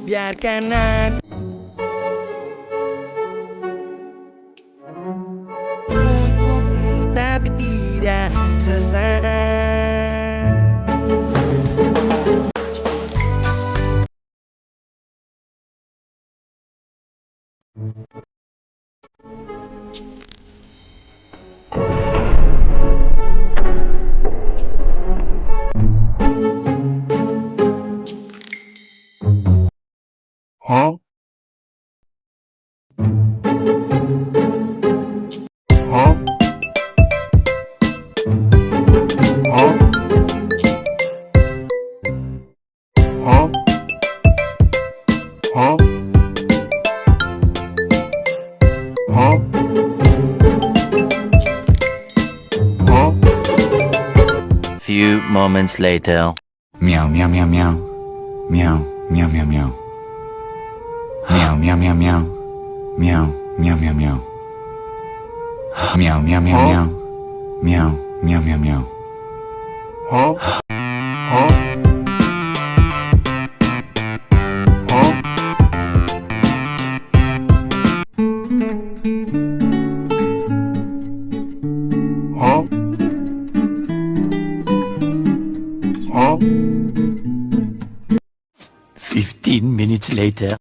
biarkan aku tapi tidak sesaat. Huh? Huh? Huh? Huh? Huh? Huh? Huh? Few moments later. Meow meow meow meow. Meow meow meow meow. Meow meow meow meow. Meow meow meow meow. Meow meow meow meow. Meow meow meow meow. Huh? Huh? Huh? 15 minutes later.